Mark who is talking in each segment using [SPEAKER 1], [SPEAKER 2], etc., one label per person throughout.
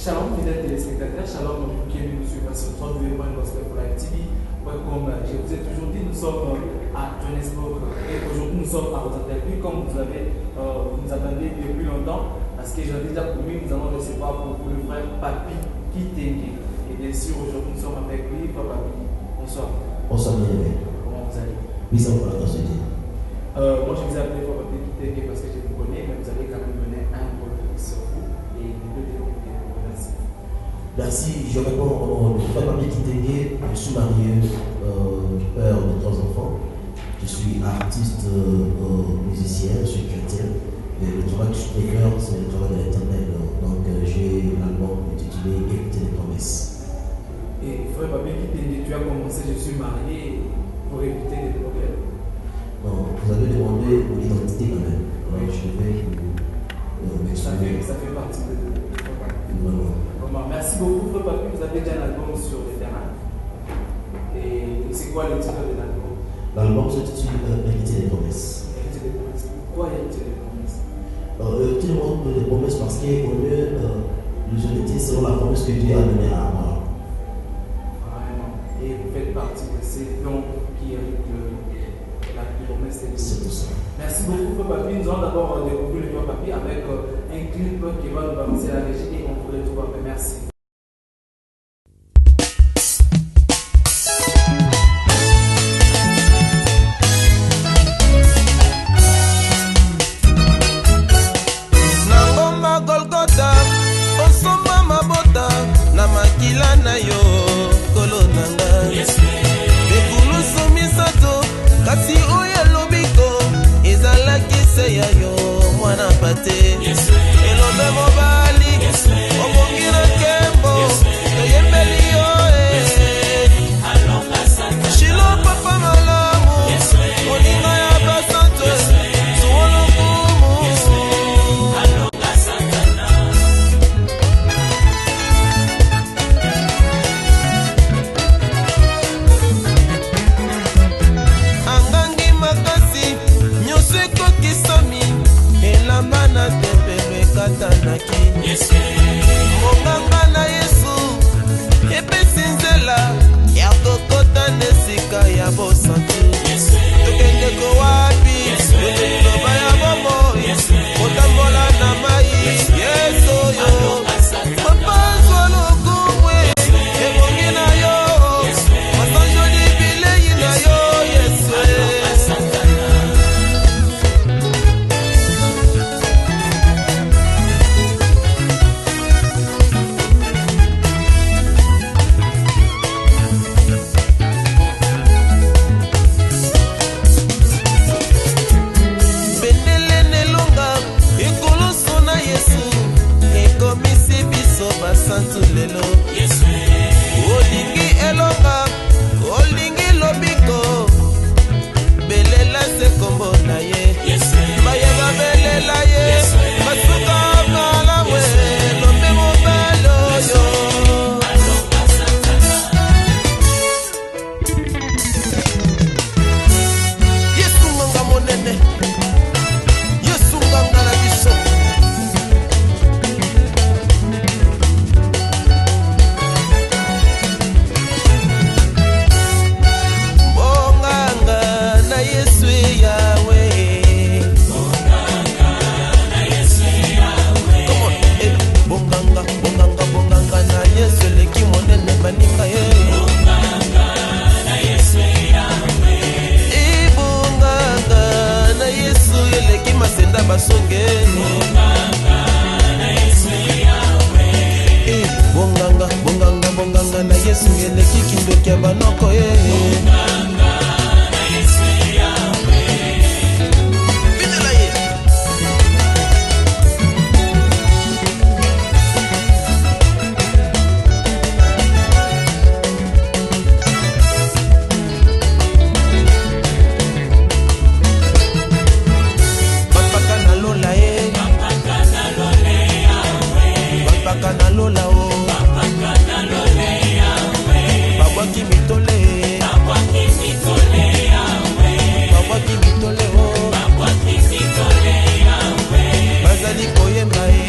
[SPEAKER 1] Shalom, fidèles téléspectateurs, shalom, qui est venu nous suivre sur www.gospelforlive.tv. Comme je vous ai toujours dit, nous sommes à Johannesburg et aujourd'hui nous sommes à Rotterdam. Comme vous nous attendez depuis longtemps, parce que j'ai déjà promis, nous allons recevoir pour vous le frère Papi Kitenge. Et bien sûr, aujourd'hui nous sommes avec lui, Frère Papi. Bonsoir.
[SPEAKER 2] Bonsoir, bien-aimé.
[SPEAKER 1] Comment vous allez?
[SPEAKER 2] Oui, ça va, grâce à Dieu.
[SPEAKER 1] Moi, je vous ai appelé Frère Papi Kitenge parce que je vous connais, mais vous allez quand même donner un rôle sur vous et nous deux dirons.
[SPEAKER 2] Merci, je réponds au nom de Frère Papi Kitenge. Je suis marié, père de 3 enfants. Je suis artiste, musicien, je suis chrétien. Et le travail que je fais faire, c'est le travail de l'éternel. Donc j'ai l'album intitulé Écouter les promesses.
[SPEAKER 1] Et Frère Papi Kitenge, tu as commencé, je suis marié pour éviter les problèmes. Non,
[SPEAKER 2] vous avez demandé l'identité quand même.
[SPEAKER 1] Oui.
[SPEAKER 2] Je vais m'exprimer.
[SPEAKER 1] Ça fait partie de
[SPEAKER 2] Vraiment.
[SPEAKER 1] Merci beaucoup, Frère Papi. Vous avez déjà un album sur le terrain. Et c'est quoi le titre de l'album?
[SPEAKER 2] L'album s'intitule Héritier des promesses.
[SPEAKER 1] Héritier des promesses. Pourquoi Héritier des promesses?
[SPEAKER 2] Héritier des promesses parce qu'au lieu l'utilité selon la promesse que Dieu a donnée à Abraham.
[SPEAKER 1] Vraiment. Et vous faites partie de ces dons qui héritent la promesse de Dieu.
[SPEAKER 2] C'est tout ça.
[SPEAKER 1] Merci beaucoup, Frère Papi. Nous allons d'abord découvrir le Frère Papi avec un clip qui va nous balancer la régie et on vous retrouve après. Merci.
[SPEAKER 3] Nangomba Golgotha, osomba mabota na makila na yo kolonanga. Ekulusu misato kasi oyo lobiko ezalaki se ya yo mwana pate. Elombe mobali obongi na kembo toyembeli yo shilo papa malamu moninga ya basanto suolo kumu. Angangi makasi nyonso ekokisami elamba na tempelo ekatanaki. Monganga na Yesu epesi nzela ya kokota na esika ya bosantu. Tokendeko wapi liloba ya bomoi kotambola na mai Yesu oyo mapazwa lokumwe ebongi na yo masanjoli bilei na yo Yesu. Bendele nelonga ekoloso na Yesu ekomisi biso basantu lelo. Olingi elonga olingi lobiko belela se kombo na ye bayeba belela ye basuka malawe lombe mobali oyo. Yesu nganga monene, Yesu nganga na biso. Bonganga na Yesu yawe. Come on, bonganga, bonganga, bonganga na Yesu eleki monene baninga ye. Ibonganga na Yesu eleki masenda basonge. Bonganga, bonganga, bonganga na Yesu eleki kindoki ya banoko ye. Bitela ye. Bapaka na lola ye. Bapaka na lola o. Babwaki mitole. Bazali koyemba ye.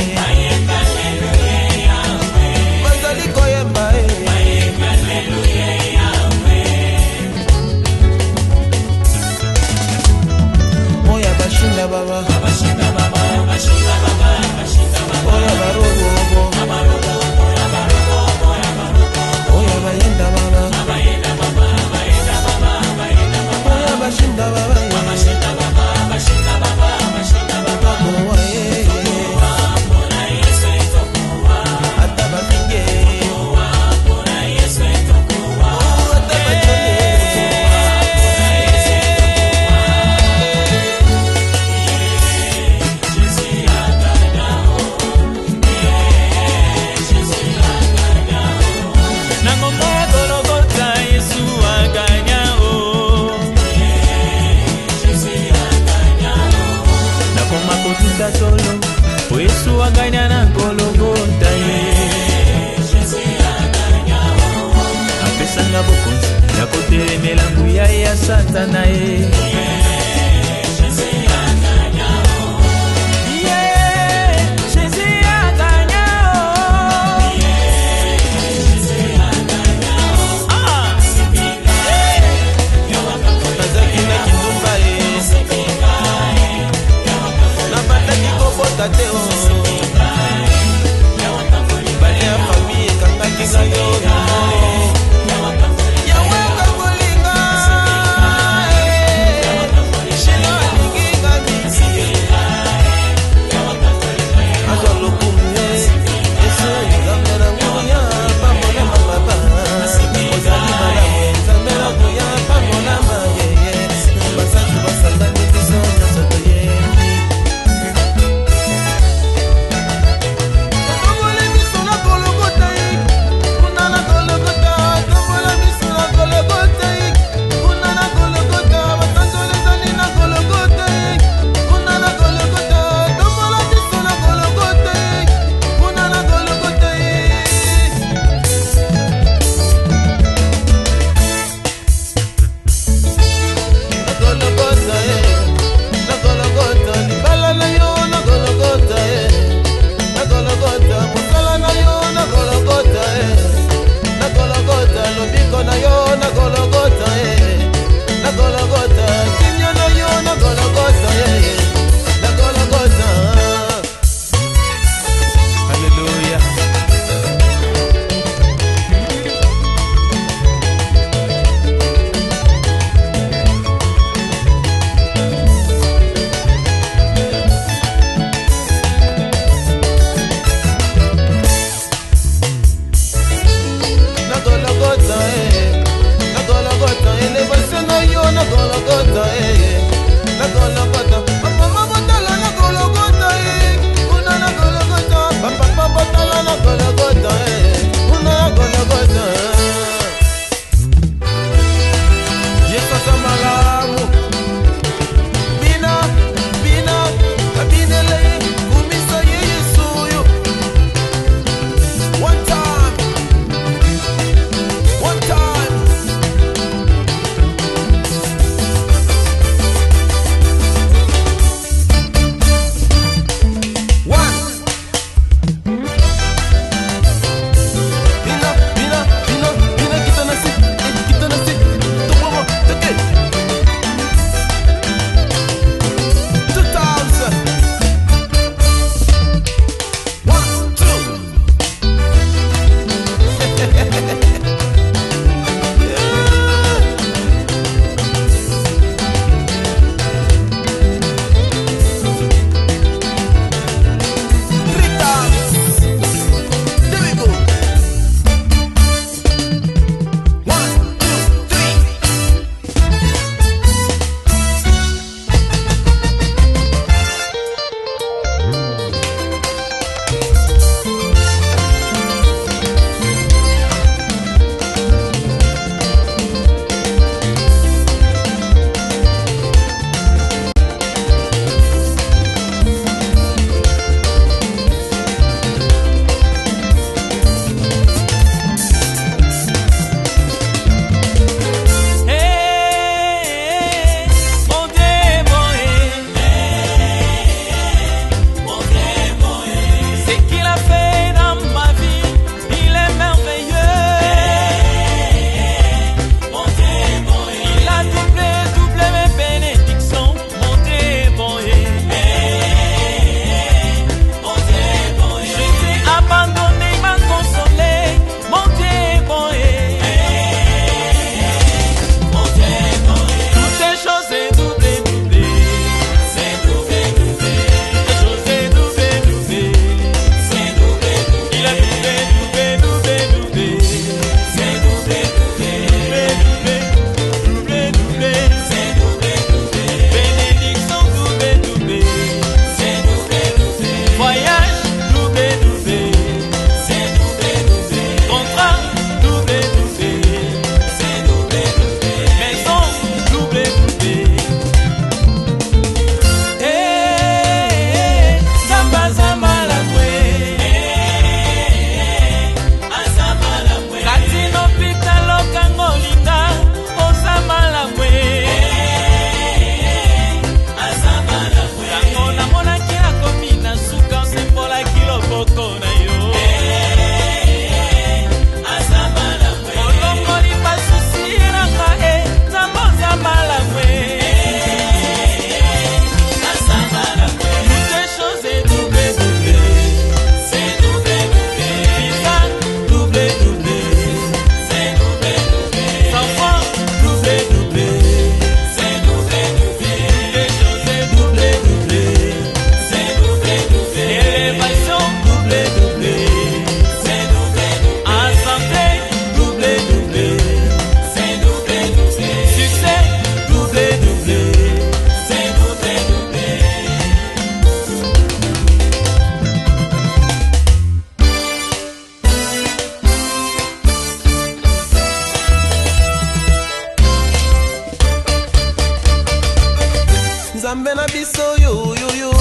[SPEAKER 3] Nzambe na biso yo yo yo,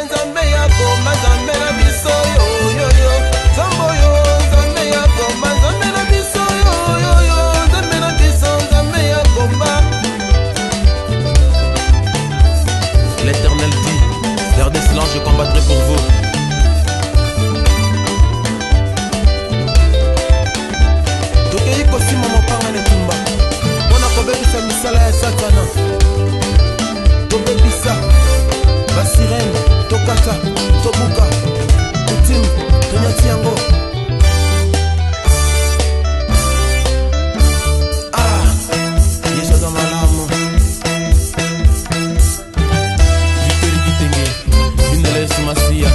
[SPEAKER 3] Nzambe ya koma, Nzambe na biso yo yo yo, Zambo yo, Nzambe ya koma, Nzambe na biso yo yo yo, Nzambe na biso, Nzambe ya koma. L'Éternel dit, gardez silence, je combattrai pour vous. Tokei kosima mopanga ne tumba, mpona kobebisa misala ya Satana. Tobebisa basirene, tokata, tobuka, kutim, tonyati yango. Yesu aza malamu. Viteri kitenge, bindele Yesu Masiya.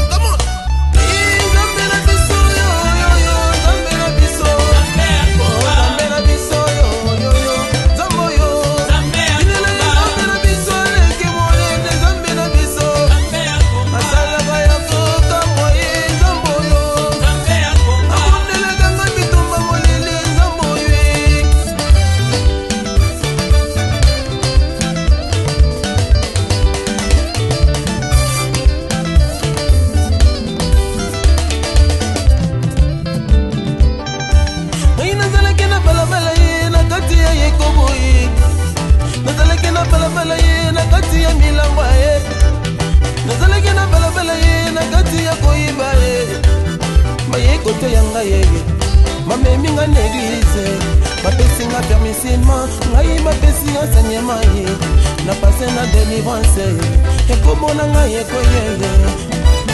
[SPEAKER 3] Kote yanga yeye mamemi nga n'église bapesi nga permissement ngai bapesi enseignement ye na pase na délivrance ekomona ngai ekoyeye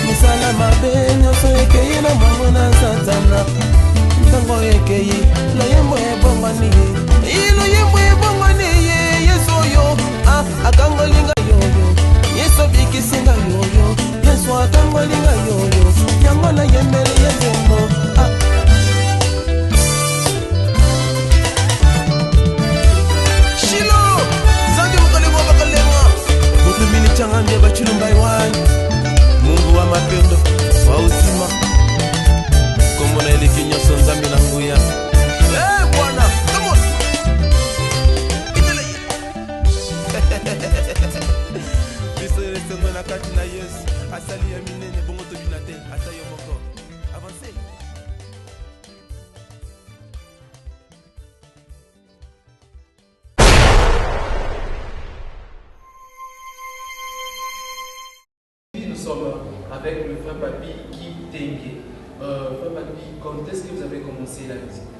[SPEAKER 3] misala mabe nyonso ekei na mwango na Satana ntango ekei loyembo ebongwani ye loyembo ebongwani ye Yesu oyo akangolinga yoyo Yesu bikisinga yoyo Yesu akangolinga yoyo yango na yembele yezemo Shilo zandi mukalengo bakalenga mutumini changambia bachilumbai wani Mungu wa mapendo wa uzima kombo na eleki nyoso nzambi na nguya Bwana come on itele biso yesengo na kati na Yesu asali ya minene bongo to binate ata yo moko avancez.
[SPEAKER 1] Nous sommes avec le frère Papi Kitenge. Frère Papi, quand est-ce que vous avez commencé la musique?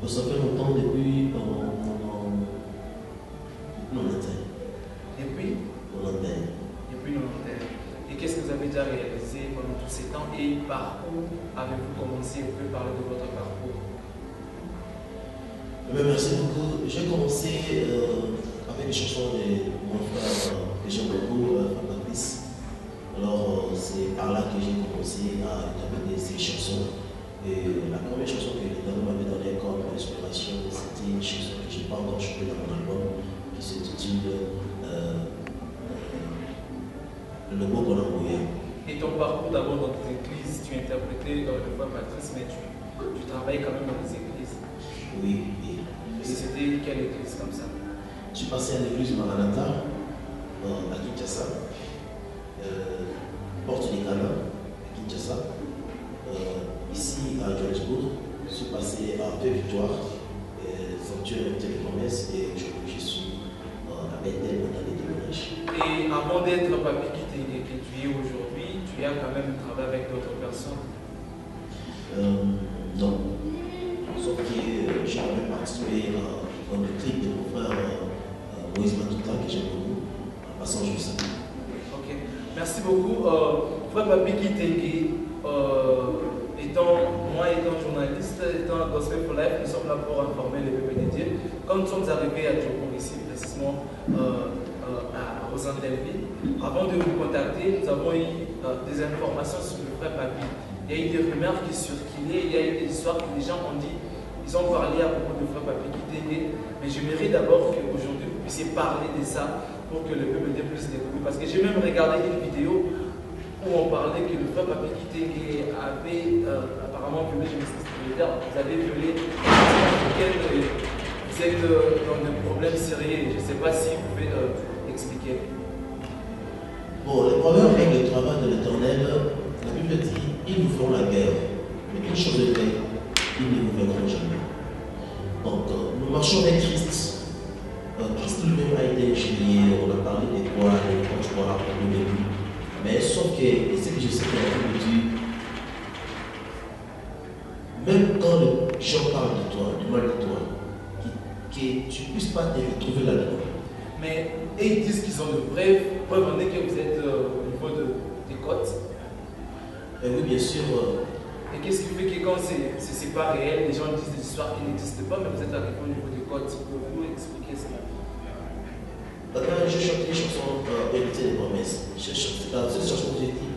[SPEAKER 2] Ça fait longtemps depuis 90.
[SPEAKER 1] Depuis
[SPEAKER 2] 90.
[SPEAKER 1] Depuis 90. Et qu'est-ce que vous avez déjà réalisé pendant tous ces temps et par où avez-vous commencé? Vous pouvez parler de votre parcours.
[SPEAKER 2] Merci beaucoup. J'ai commencé avec les chansons de mon frère que j'aime beaucoup, Fabrice. Alors, c'est par là que j'ai commencé à interpréter ces chansons. Et la première chanson que l'Éternel m'avait donnée comme inspiration, c'était une chanson que je n'ai pas encore chantée dans mon album, qui s'intitule Le beau qu'on a envoyé.
[SPEAKER 1] Et ton parcours d'abord dans tes églises, tu interprétais le frère Patrice, mais tu travailles quand même dans les églises.
[SPEAKER 2] Oui.
[SPEAKER 1] Et c'était quelle église comme ça?
[SPEAKER 2] Je suis passé à l'église Maranatha, à Kinshasa, Porte des Ghana, à Kinshasa. Ici à Johannesburg, je suis passé à Paix Victoire, Sanctuaire de Promesse, et aujourd'hui je suis à Bethel, dans les témoignages.
[SPEAKER 1] Et avant d'être Papi Kitenge que tu es aujourd'hui, tu as quand même travaillé avec d'autres personnes?
[SPEAKER 2] Non. Sauf que j'ai quand même participé dans le clip de mon frère Moïse Matuta, que j'aime beaucoup, en passant juste ça.
[SPEAKER 1] Ok. Merci beaucoup. Frère Papi Kitenge, moi étant journaliste, étant Gospel for Life, nous sommes là pour informer les peuple de Dieu. Comme nous sommes arrivés à Djoko ici, précisément à Rosandelville, avant de vous contacter, nous avons eu des informations sur le frère Papi. Il y a eu des rumeurs qui circulaient, il y a eu des histoires que les gens ont dit, ils ont parlé à propos du frère Papi Kitenge, mais j'aimerais d'abord qu'aujourd'hui vous puissiez parler de ça pour que le peuple de Dieu puisse découvrir. Parce que j'ai même regardé une vidéo où on parlait que le frère Papi Kitenge avait apparemment violé, je m'excuse, vous avez violé, vous êtes dans des problèmes sérieux. Je ne sais pas si vous pouvez expliquer.
[SPEAKER 2] Bon, les problèmes avec le travail de l'Éternel, la Bible dit, ils nous feront la guerre, mais une chose est vraie, ils ne nous verront jamais. Donc, nous marchons avec Christ. Christ lui-même a été injurié, on a parlé des quoi, des contrats au début. Mais sauf que, ce que je sais que la Bible dit, même quand les gens parlent de toi, du mal de toi, que tu ne puisses pas te retrouver là-dedans.
[SPEAKER 1] Mais ils disent qu'ils ont de vraies preuves, on est que vous êtes au niveau des côtes.
[SPEAKER 2] Oui, bien sûr.
[SPEAKER 1] Et qu'est-ce qui fait que quand c'est pas réel, les gens disent des histoires qui n'existent pas, mais vous êtes arrivé au niveau des côtes. Pouvez-vous expliquer ça?
[SPEAKER 2] Maintenant, je chante une chanson Héritier des promesses. Dans cette chanson, j'ai dit,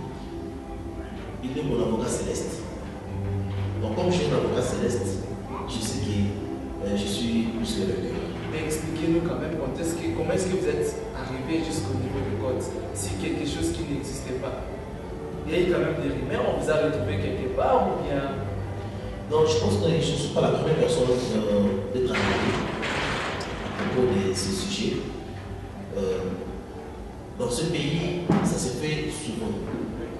[SPEAKER 2] il est mon avocat céleste. Donc, comme je suis un avocat céleste, je sais que je suis plus que le cœur.
[SPEAKER 1] Mais expliquez-nous quand même comment est-ce que vous êtes arrivé jusqu'au niveau des côtes, si quelque chose qui n'existait pas. Il y a eu quand même des rumeurs, on vous a retrouvé quelque part ou bien?
[SPEAKER 2] Non, je pense que je ne suis pas la première personne d'être arrivée à propos de ces sujets. Dans ce pays, ça se fait souvent.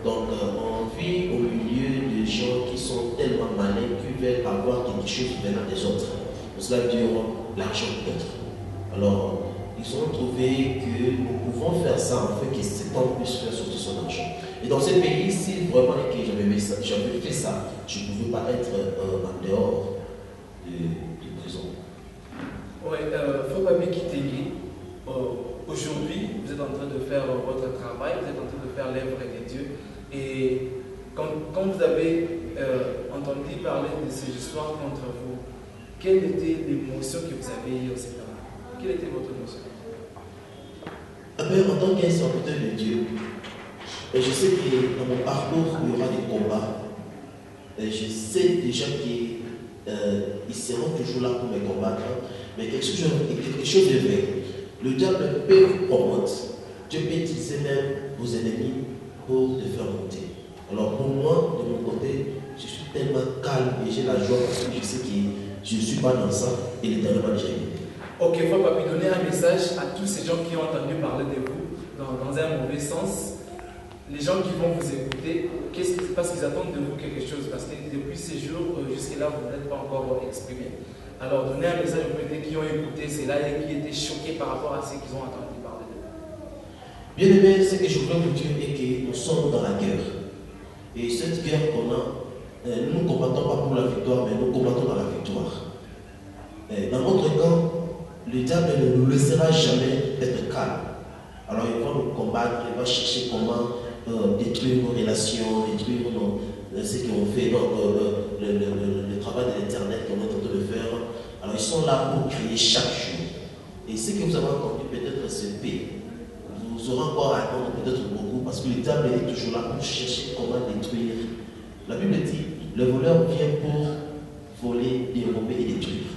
[SPEAKER 2] Donc, on vit au milieu de gens qui sont tellement malins qu'ils veulent avoir quelque chose venant des autres. Pour cela, Dieu rend l'argent peut-être. Alors, ils ont trouvé que nous pouvons faire ça en fait que cet homme puisse faire sortir son argent. Et dans ce pays, si vraiment j'avais fait ça, je ne pouvais pas être en dehors de prison.
[SPEAKER 1] Oui, Frère Papi Kitenge, aujourd'hui, vous êtes en train de faire votre travail, vous êtes en train de faire l'œuvre de Dieu. Et quand vous avez entendu parler de ces histoires contre vous, quelle était l'émotion que vous avez eue au Seigneur? Quelle était votre émotion?
[SPEAKER 2] En tant qu'un serviteur de Dieu, je sais que dans mon parcours, il y aura des combats. Je sais déjà qu'ils seront toujours là pour me combattre. Mais quelque chose est vrai. Le diable peut vous promouvoir. Dieu peut utiliser même vos ennemis pour te faire monter. Alors pour moi, de mon côté, je suis tellement calme et j'ai la joie parce que je sais que je ne suis pas dans ça et l'Éternel m'a déjà aidé.
[SPEAKER 1] Ok, Frère Papi, donnez un message à tous ces gens qui ont entendu parler de vous dans un mauvais sens. Les gens qui vont vous écouter, parce qu'ils attendent de vous quelque chose, parce que depuis ces jours, jusque-là, vous n'êtes pas encore exprimé. Alors, donnez un message aux personnes qui ont écouté cela et qui étaient choqués par rapport à ce qu'ils ont entendu parler de vous.
[SPEAKER 2] Bien aimé, ce que je voulais vous dire est que nous sommes dans la guerre. Et cette guerre qu'on a, nous ne combattons pas pour la victoire, mais nous combattons dans la victoire. Dans notre camp, le diable ne nous laissera jamais être calme. Alors il va nous combattre, il va chercher comment détruire nos relations, détruire ce qu'on fait, donc, le travail de l'Internet qu'on est en train de faire. Alors ils sont là pour créer chaque jour. Et ce que vous avez entendu peut-être c'est paix. Vous aurez encore à attendre peut-être beaucoup parce que le diable est toujours là pour chercher comment détruire. La Bible dit, le voleur vient pour voler, dérober et détruire.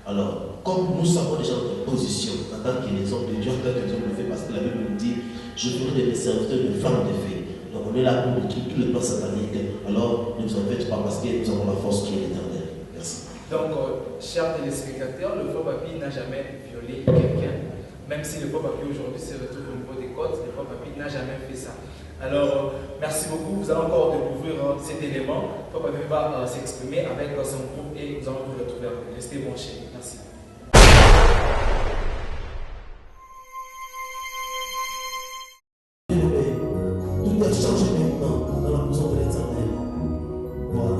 [SPEAKER 2] Alors, comme nous savons déjà notre position en tant que les hommes de Dieu, en tant que Dieu le fait, parce que la Bible nous dit, je ferai de mes serviteurs de flammes de feu. Donc on est là pour détruire tout le plan satanique. Alors, ne vous en faites pas parce que nous avons la force qui est éternelle. Merci.
[SPEAKER 1] Donc, chers téléspectateurs, le faux papy n'a jamais violé quelqu'un. Même si le faux papy aujourd'hui se retrouve au niveau des côtes, le faux papy n'a jamais fait ça. Alors, merci beaucoup. Vous allez encore découvrir cet élément. Le faux papy va s'exprimer avec son groupe et nous allons vous retrouver après. Restez branchés. Merci.
[SPEAKER 2] Tout a changé maintenant dans la maison de l'Éternel. Voilà.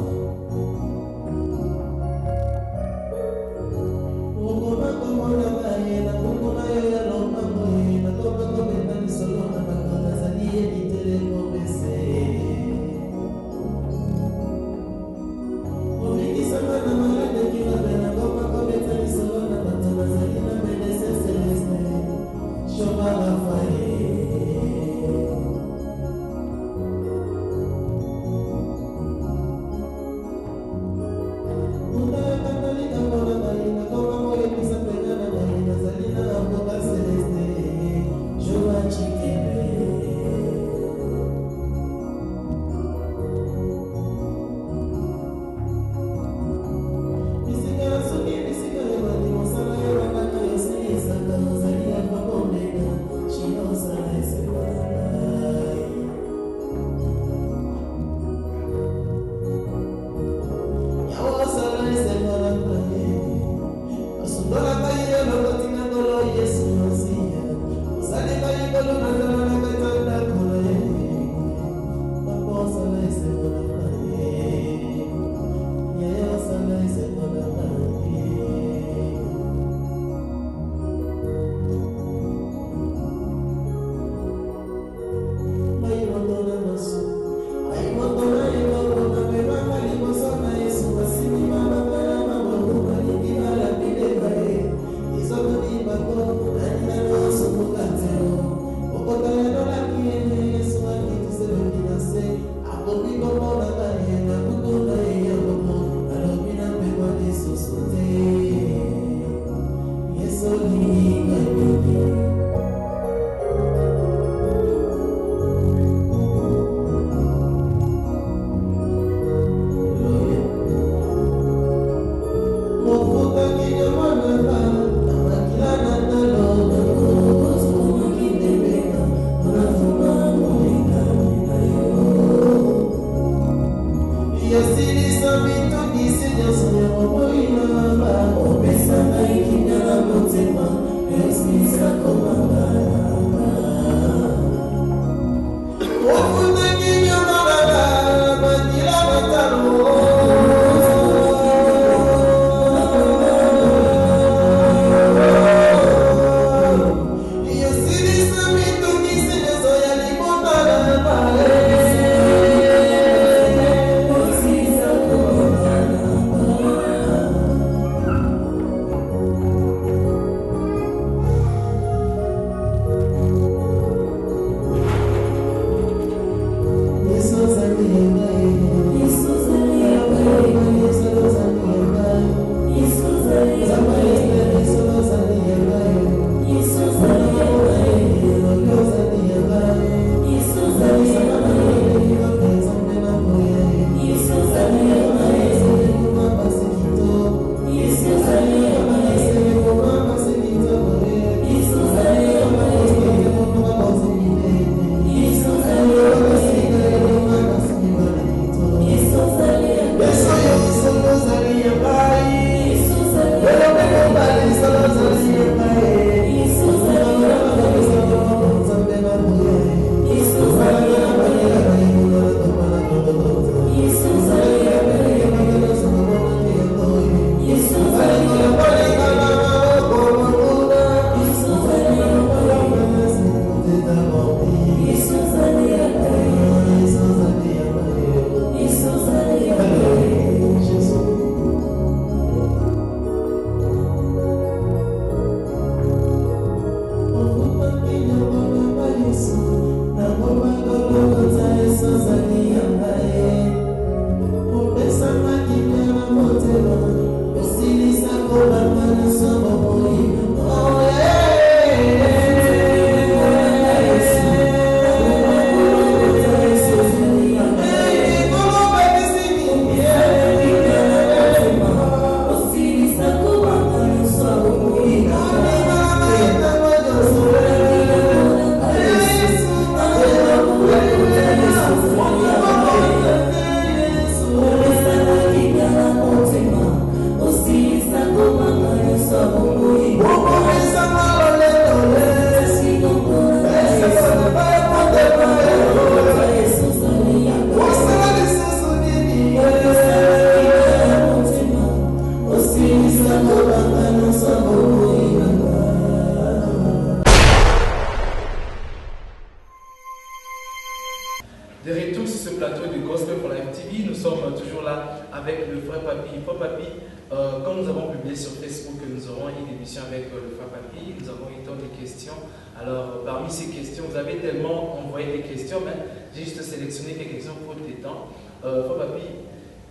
[SPEAKER 1] avec le frère Papi. Frère Papi, quand nous avons publié sur Facebook que nous aurons une émission avec le frère Papi, nous avons eu tant de questions. Alors, parmi ces questions, vous avez tellement envoyé des questions, mais j'ai juste sélectionné quelques questions pour tes temps. Frère Papi,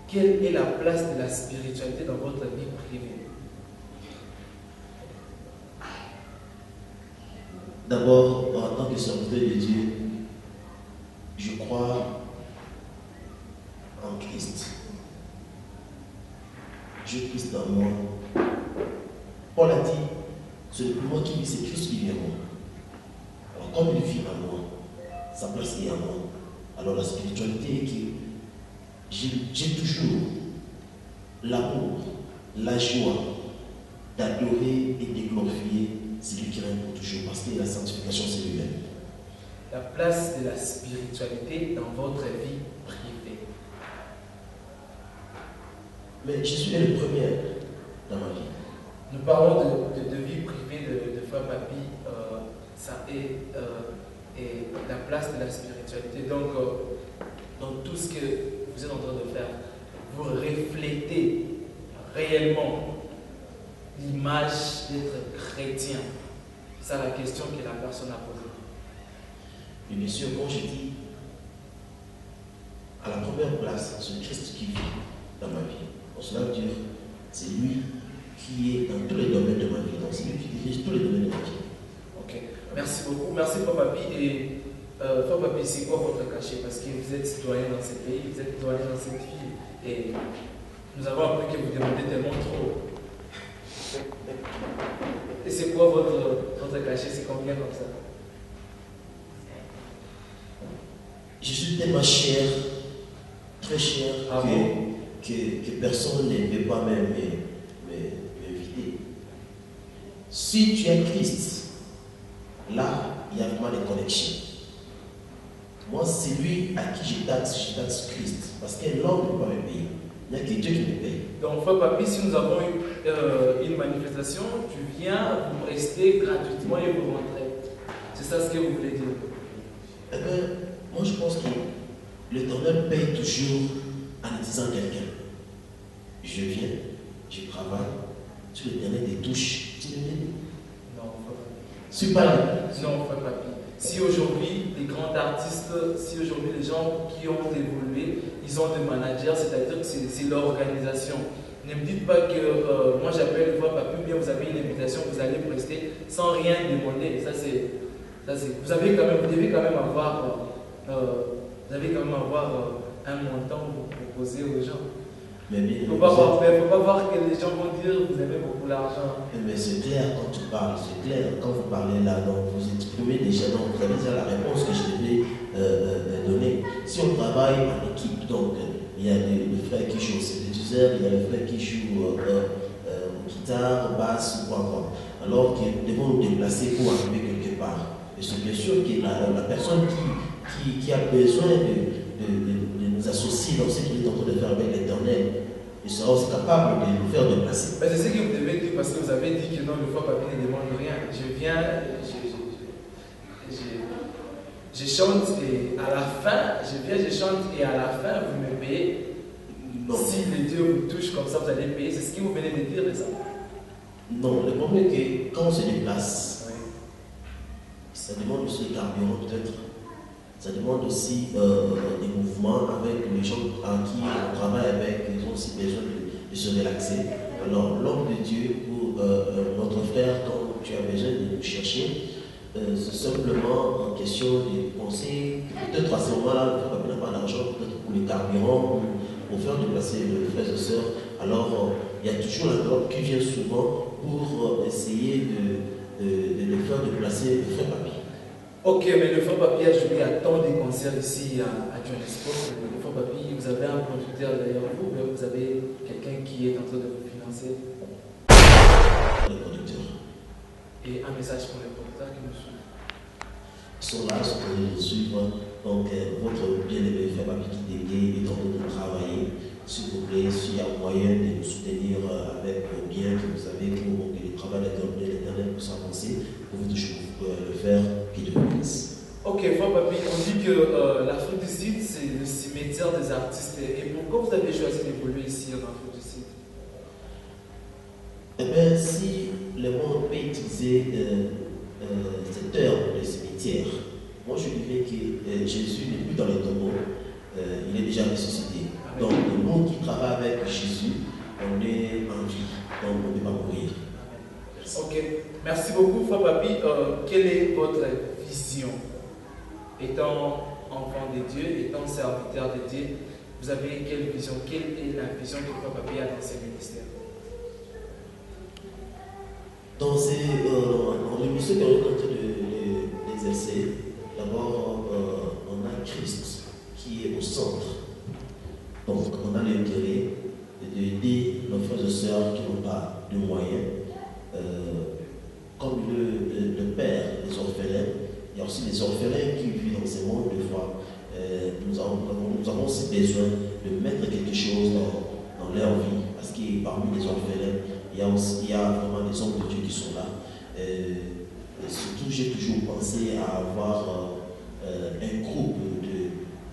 [SPEAKER 1] quelle est la place de la spiritualité dans votre vie privée?
[SPEAKER 2] D'abord, en tant que serviteur de Dieu, je crois en Christ. Je Christ en moi. Paul a dit, ce n'est plus moi qui vis, c'est Christ qui vit en moi. Alors comme il vit en moi, sa place est en moi. Alors la spiritualité est que j'ai toujours l'amour, la joie d'adorer et de glorifier celui qui règne pour toujours, parce que la sanctification c'est lui-même.
[SPEAKER 1] La place de la spiritualité dans votre vie privée.
[SPEAKER 2] Mais je suis le premier dans ma vie.
[SPEAKER 1] Nous parlons de vie privée de Frère Papi, ça est la place de la spiritualité. Donc, dans tout ce que vous êtes en train de faire, vous reflétez réellement l'image d'être chrétien. C'est la question que la personne a posée.
[SPEAKER 2] Et bien sûr, quand je dis à la première place, c'est Christ qui vit dans ma vie. Donc cela veut dire, c'est lui qui est dans tous les domaines de ma vie. Donc c'est lui qui dirige tous les domaines de ma vie.
[SPEAKER 1] Ok, merci beaucoup. Merci Frère Papi. Et Frère Papi, c'est quoi votre cachet? Parce que vous êtes citoyen dans ce pays, vous êtes citoyen dans cette ville. Et nous avons appris que vous demandez tellement trop. Et c'est quoi votre cachet? C'est combien comme ça?
[SPEAKER 2] Je suis tellement cher, très cher, que personne ne peut pas m'inviter. Si tu es Christ, là, il y a vraiment des connexions. Moi, c'est lui à qui je taxe Christ. Parce que l'homme ne peut pas me payer. Il n'y a que Dieu qui me paye.
[SPEAKER 1] Donc, Frère Papi, si nous avons une manifestation, tu viens, vous restez gratuitement et vous rentrez. C'est ça ce que vous voulez dire?
[SPEAKER 2] Eh bien, moi je pense que l'Éternel paye toujours en disant quelqu'un. Je viens, je travaille, tu l'Éternel des touches, tu me dis.
[SPEAKER 1] Non, Frère Papi.
[SPEAKER 2] Suis pas là.
[SPEAKER 1] Non, Frère Papi. Si aujourd'hui, les grands artistes, si aujourd'hui les gens qui ont évolué, ils ont des managers, c'est-à-dire que c'est leur organisation. Ne me dites pas que moi j'appelle Frère Papi, bien vous avez une invitation, vous allez prester sans rien demander. Ça c'est, vous devez quand même avoir un montant pour proposer aux gens.
[SPEAKER 2] Mais
[SPEAKER 1] il ne faut pas voir que les gens vont dire vous aimez beaucoup l'argent.
[SPEAKER 2] Mais c'est clair quand tu parles, c'est clair quand vous parlez là, donc vous exprimez déjà, donc vous avez déjà la réponse que je devais donner. Si on travaille en équipe, donc il y a les frères qui jouent au synthétiseur, il y a les frères qui jouent guitare, basse ou quoi. Alors qu'ils devons nous déplacer pour arriver quelque part. Et c'est bien sûr que la personne qui a besoin de nous associer dans ce qu'il est en train de faire avec l'Éternel, il sera aussi capable de nous faire déplacer.
[SPEAKER 1] C'est ce que vous devez dire parce que vous avez dit que non, le Frère Papi ne demande rien. Je viens, je chante et à la fin, je chante et à la fin, vous me payez. Non. Si les dieux vous touchent comme ça, vous allez payer. C'est ce que vous venez de dire, ça?
[SPEAKER 2] Non, le problème est que quand on se déplace, oui, ça demande aussi le carburant peut-être. Ça demande aussi des mouvements avec les gens à qui on travaille avec, ils ont aussi besoin de se relaxer. Alors, l'homme de Dieu ou notre frère, quand tu as besoin de nous chercher, c'est simplement en question de conseils. Peut-être à ce moment-là, le frère n'a pas d'argent, peut-être pour les carburants, pour faire déplacer les frères et sœurs. Alors, il y a toujours la gloire qui vient souvent pour essayer de faire déplacer le frère Papi.
[SPEAKER 1] Ok, mais le Frère Papi a joué à tant de concerts ici à Johannesburg. Le Frère Papi, vous avez un producteur derrière vous, mais vous avez quelqu'un qui est en train de vous financer.
[SPEAKER 2] Les producteurs.
[SPEAKER 1] Et un message pour les producteurs qui nous suivent.
[SPEAKER 2] Ils sont là, ils sont en train de nous suivre. Donc, votre bien-aimé Frère Papi Kitenge est en train de travailler. S'il vous plaît, s'il y a moyen de nous soutenir avec le bien que vous avez pour que le travail de l'Éternel puisse avancer, vous pouvez toujours le faire, qui te bénisse.
[SPEAKER 1] Ok, frère Papi, on dit que l'Afrique du Sud, c'est le cimetière des artistes. Et pourquoi vous avez choisi d'évoluer ici en Afrique du Sud?
[SPEAKER 2] Eh bien, si le monde peut utiliser cette heure de cimetière, moi je dirais que Jésus n'est plus dans les tombeaux, il est déjà ressuscité. Donc le monde qui travaille avec Jésus, on est en vie, donc on ne peut pas mourir.
[SPEAKER 1] Ok, merci beaucoup, frère Papi. Quelle est votre vision? Étant enfant de Dieu, étant serviteur de Dieu, vous avez quelle vision? Quelle est la vision que frère Papi a dans ses ministères?
[SPEAKER 2] Dans le ministère qu'on est en train d'exercer, d'abord on a Christ qui est au centre. Donc on a l'intérêt d'aider nos frères et sœurs qui n'ont pas de moyens, comme le père des orphelins. Il y a aussi des orphelins qui vivent dans ces mondes des fois. Nous avons aussi besoin de mettre quelque chose dans leur vie, parce que parmi les orphelins, il y a vraiment des hommes de Dieu qui sont là. Et surtout, j'ai toujours pensé à avoir un groupe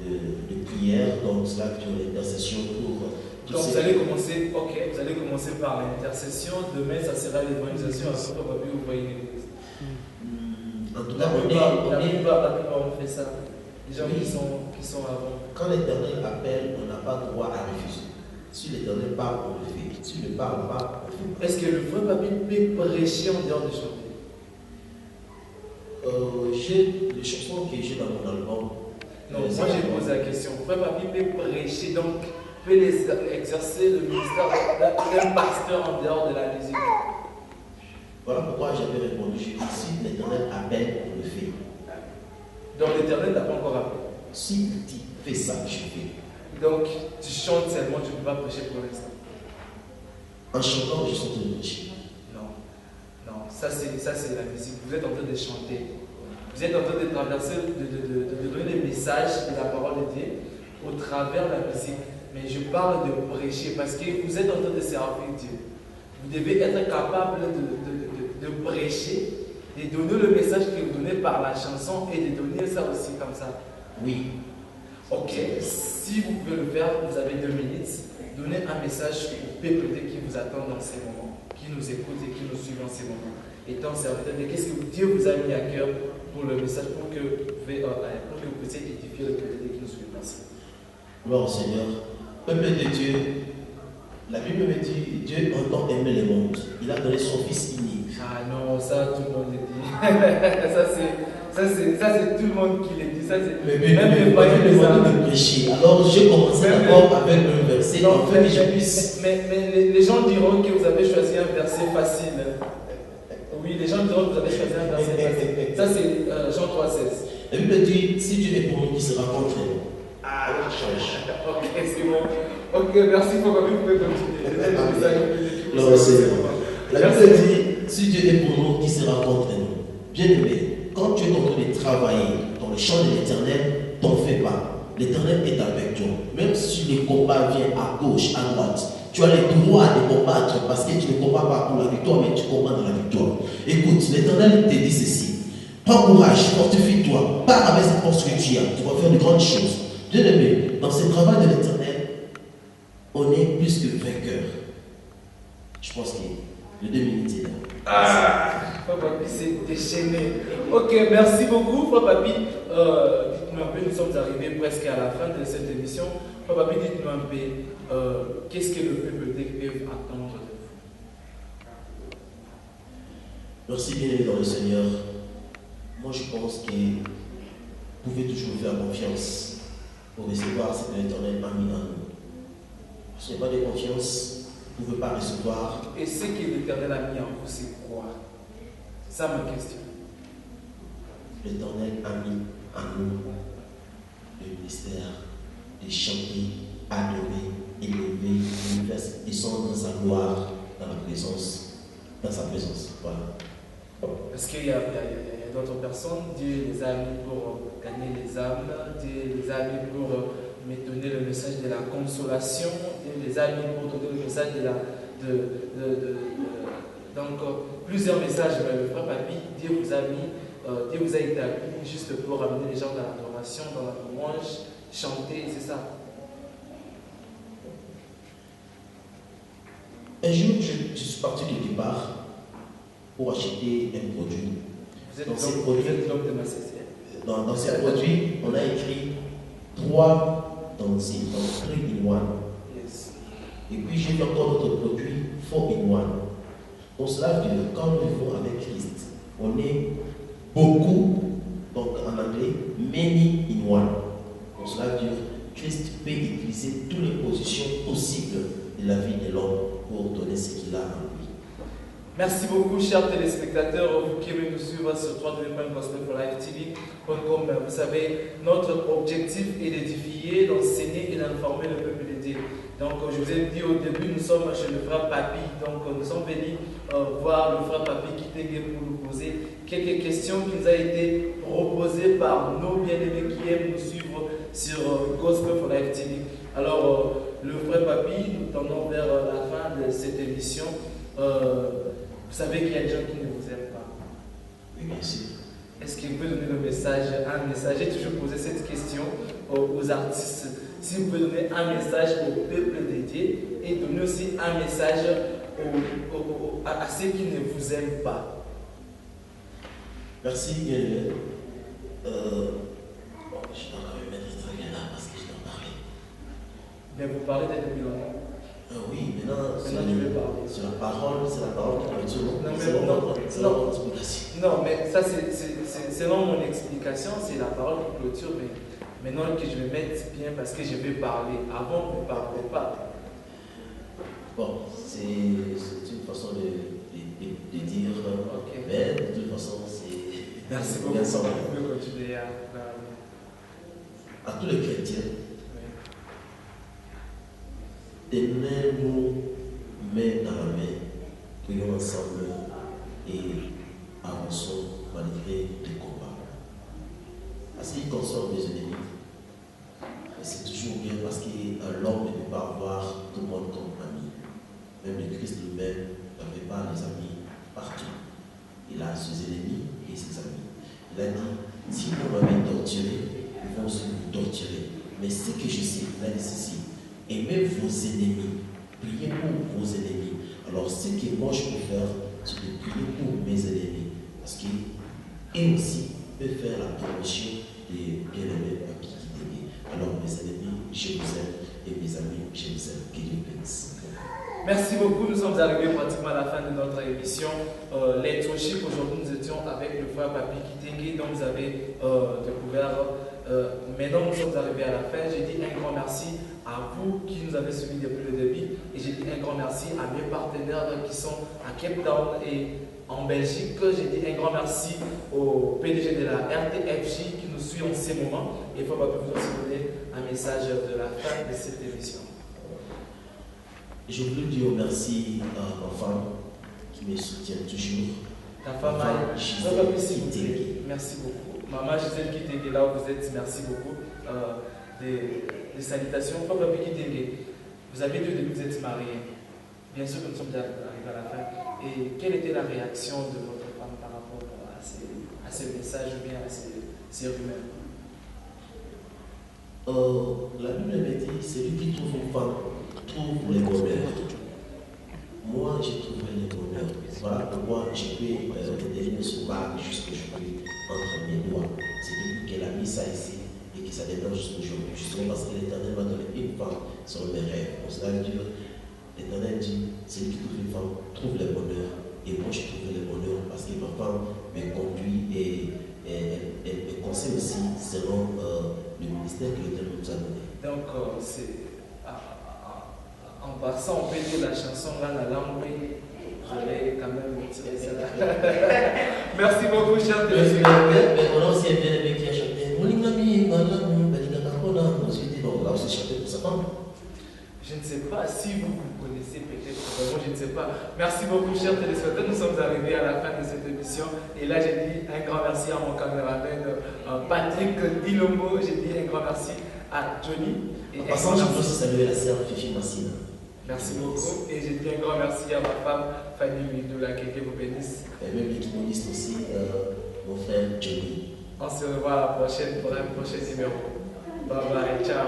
[SPEAKER 2] de prière, donc cela qui est l'intercession pour.
[SPEAKER 1] Donc vous allez commencer, vous allez commencer par l'intercession. Demain, ça sera l'évangélisation. Après, vous voyez l'église.
[SPEAKER 2] En tout cas,
[SPEAKER 1] la plupart on fait ça. Les gens qui sont avant.
[SPEAKER 2] Quand l'Éternel appelle, on n'a pas droit à refuser. Si l'Éternel parle, on le fait. Si ne parle pas, on le fait.
[SPEAKER 1] Est-ce que le vrai Papi peut prêcher en dehors de chanter?
[SPEAKER 2] J'ai des chansons que j'ai dans mon album.
[SPEAKER 1] Non, moi j'ai posé la question. Le vrai Papi peut prêcher, donc peut exercer le ministère d'un pasteur en dehors de la musique.
[SPEAKER 2] Voilà pourquoi j'avais répondu. J'ai dit, si l'Éternel appelle, on le fait.
[SPEAKER 1] Donc l'Éternel n'a pas encore appelé.
[SPEAKER 2] Si il dit, fais ça, je fais.
[SPEAKER 1] Donc tu chantes seulement, tu ne peux pas prêcher pour l'instant.
[SPEAKER 2] En chantant, je chante le prêcher.
[SPEAKER 1] Non, ça c'est la musique. Vous êtes en train de chanter. Vous êtes en train de traverser, de donner des messages de la parole de Dieu au travers de la musique. Mais je parle de prêcher parce que vous êtes en train de servir Dieu. Vous devez être capable de prêcher, de donner le message que vous donnez par la chanson et de donner ça aussi comme ça.
[SPEAKER 2] Oui.
[SPEAKER 1] Ok, si vous pouvez le faire, vous avez 2 minutes. Donnez un message au peuple qui vous attend dans ces moments, qui nous écoute et qui nous suit dans ces moments. Étant serviteur, qu'est-ce que Dieu vous a mis à cœur pour le message, pour que vous puissiez édifier le peuple qui nous suit dans ces moments.
[SPEAKER 2] Gloire au Seigneur. Peuple de Dieu, la Bible me dit, Dieu entend aimer le monde. Il a donné son Fils unique.
[SPEAKER 1] Ah non, ça tout le monde le dit. ça c'est tout le monde qui le dit. Ça, c'est
[SPEAKER 2] même les païens de prêcher. Alors j'ai commencé d'abord avec un verset.
[SPEAKER 1] Non, mais les gens diront que vous avez choisi un verset facile. Oui, les gens diront que vous avez choisi un verset facile. Ça c'est Jean 3,16.
[SPEAKER 2] La Bible dit, si Dieu est pour nous, qui sera contre nous? Ah, on change.
[SPEAKER 1] Ok, c'est bon. Ok, merci pour que vous pouvez continuer.
[SPEAKER 2] Non, c'est bon. La Bible dit, si Dieu est pour nous, qui sera contre nous? Bien aimé, quand tu es en train de travailler dans le champ de l'Éternel, t'en fais pas. L'Éternel est avec toi. Même si le combat vient à gauche, à droite, tu as le droit de combattre parce que tu ne combats pas pour la victoire, mais tu combats dans la victoire. Écoute, l'Éternel te dit ceci. Prends courage, fortifie-toi, pars avec cette force que tu as. Tu vas faire de grandes choses. Bien aimé, dans ce travail de l'Éternel, on est plus que vainqueur. Je pense que le 2 minutes est là.
[SPEAKER 1] Frère Papi, c'est déchaîné. Ok, merci beaucoup, Frère Papi. Dites-nous un peu, nous sommes arrivés presque à la fin de cette émission. Frère Papi, dites-nous un peu, qu'est-ce que le peuple peut attendre de vous?
[SPEAKER 2] Merci bien aimé dans le Seigneur. Moi je pense que vous pouvez toujours faire confiance pour recevoir ce que l'Éternel a mis en nous. Si vous n'avez pas de confiance, vous ne pouvez pas recevoir.
[SPEAKER 1] Et ce que l'Éternel a mis en vous, c'est quoi? C'est ça ma question.
[SPEAKER 2] L'Éternel a mis en nous le ministère de chanter, adorer, élever, descendre dans sa gloire, dans sa présence. Voilà.
[SPEAKER 1] Parce qu'il y a d'autres personnes, Dieu les a mis pour gagner les âmes, Dieu les a mis pour me donner le message de la consolation, Dieu les a mis pour donner le message donc plusieurs messages, mais le frère Papi, Dieu vous a mis Dieu vous a établi juste pour amener les gens dans l'adoration, dans la louange, chanter, c'est ça?
[SPEAKER 2] Un jour, je suis parti quelque part pour acheter un produit.
[SPEAKER 1] Vous êtes l'homme de ma société.
[SPEAKER 2] Dans ces produits, on a écrit 3 dans 3 in 1.
[SPEAKER 1] Yes.
[SPEAKER 2] Et puis j'ai encore d'autres produits 4 in 1. Donc cela veut dire que quand nous vivons avec Christ, on est beaucoup, donc en anglais, many in 1. Donc cela veut dire que Christ peut utiliser toutes les positions possibles de la vie de l'homme pour donner ce qu'il a en lui.
[SPEAKER 1] Merci beaucoup, chers téléspectateurs, vous qui venez nous suivre sur www.gospel for life TV. Comme vous savez, notre objectif est d'édifier, d'enseigner et d'informer le peuple de Dieu. Donc, je vous ai dit au début, nous sommes chez le frère Papi. Donc, nous sommes venus voir le frère Papi Kitenge pour nous poser quelques questions qui nous ont été proposées par nos bien-aimés qui aiment nous suivre sur Gospel for Life TV. Alors, le frère Papi, nous tendons vers la fin de cette émission. Vous savez qu'il y a des gens qui ne vous aiment pas.
[SPEAKER 2] Oui, bien sûr.
[SPEAKER 1] Est-ce qu'il peut donner le message, un message? J'ai toujours posé cette question aux artistes. Si vous pouvez donner un message au peuple dédié et donner aussi un message à ceux qui ne vous aiment pas.
[SPEAKER 2] Merci, Gaël. Je dois quand même mettre ça là parce que je dois parler.
[SPEAKER 1] Mais vous parlez depuis longtemps.
[SPEAKER 2] Oui, maintenant
[SPEAKER 1] tu veux parler.
[SPEAKER 2] C'est la parole qui va dire
[SPEAKER 1] non, mais ça c'est non mon explication, c'est la parole qui clôture, mais maintenant que je vais mettre bien parce que je vais parler. Avant, vous ne parlez pas.
[SPEAKER 2] Bon, c'est une façon de dire,
[SPEAKER 1] okay.
[SPEAKER 2] Mais de toute façon, c'est...
[SPEAKER 1] Merci beaucoup. Vous pouvez continuer
[SPEAKER 2] à tous les chrétiens. Tenez-nous main dans la main, prions ensemble et avançons malgré les combats. Parce qu'il concerne les ennemis, c'est toujours bien parce que l'homme ne peut pas avoir tout le monde comme ami. Même le Christ lui-même n'avait pas les amis partout. Il a ses ennemis et ses amis. Il a dit, si vous m'avez torturé, ils vont aussi vous torturer. Mais ce que je sais, il a dit ceci. Aimez vos ennemis. Priez pour vos ennemis. Alors, ce que moi je peux faire, c'est de prier pour mes ennemis. Parce qu'ils aussi peuvent faire la promotion des bien-aimés Papi Kitenge. Alors, mes ennemis, je vous aime. Et mes amis, je vous aime. Que Dieu bénisse.
[SPEAKER 1] Merci beaucoup. Nous sommes arrivés pratiquement à la fin de notre émission. Les Toship, aujourd'hui, nous étions avec le frère Papi Kitenge, dont vous avez découvert. Maintenant, nous sommes arrivés à la fin. J'ai dit un grand merci à vous qui nous avez suivis depuis le début. Et j'ai dit un grand merci à mes partenaires qui sont à Cape Town et en Belgique. J'ai dit un grand merci au PDG de la RTFJ qui nous suit en ces moments. Et il faut vous aussi donner un message de la fin de cette émission.
[SPEAKER 2] Je voulais dire merci à ma femme qui me soutient toujours.
[SPEAKER 1] Ta femme, merci beaucoup. Maman Gisèle Kitenge, là où vous êtes, merci beaucoup. Des salutations. Papa Kitenge, vous avez dit au début que vous êtes marié. Bien sûr que nous sommes arrivés à la fin. Et quelle était la réaction de votre femme par rapport à ces messages ou bien à ces rumeurs?
[SPEAKER 2] La Bible me dit, celui qui trouve une femme trouve le bonheur. Moi, j'ai trouvé le bonheur. Voilà pourquoi je peux tenir ce bague jusqu'à aujourd'hui entre mes doigts. C'est depuis qu'elle a mis ça ici et que ça démarre jusqu'aujourd'hui. Justement parce que l'Éternel m'a donné une femme sur mes rêves. Pour cela, l'Éternel dit, celui qui trouve une femme trouve le bonheur. Et moi, j'ai trouvé le bonheur parce que ma femme me conduit et elle me conseille aussi selon le ministère que l'Éternel nous a donné.
[SPEAKER 1] Donc, en passant, on peut dire la chanson là, la langue, mais je vais quand même tirer celle-là. Merci beaucoup, cher téléspectateurs.
[SPEAKER 2] Mais on a aussi un bien-aimé qui a chanté. On a aussi chanté pour sa femme.
[SPEAKER 1] Je ne sais pas si vous connaissez peut-être, moi je ne sais pas. Merci beaucoup, chers téléspectateurs. Nous sommes arrivés à la fin de cette émission. Et là, j'ai dit un grand merci à mon caméraman Patrick Dilombo. J'ai dit un grand merci à Johnny. Et
[SPEAKER 2] en passant, je peux aussi saluer la sœur Fifi Massina.
[SPEAKER 1] Merci beaucoup. Et j'ai dit un grand merci à ma femme Fanny Midoula, que vous bénisse.
[SPEAKER 2] Et même l'équipe aussi, mon frère Johnny.
[SPEAKER 1] On se revoit à la prochaine pour un prochain numéro. Bye bye, ciao.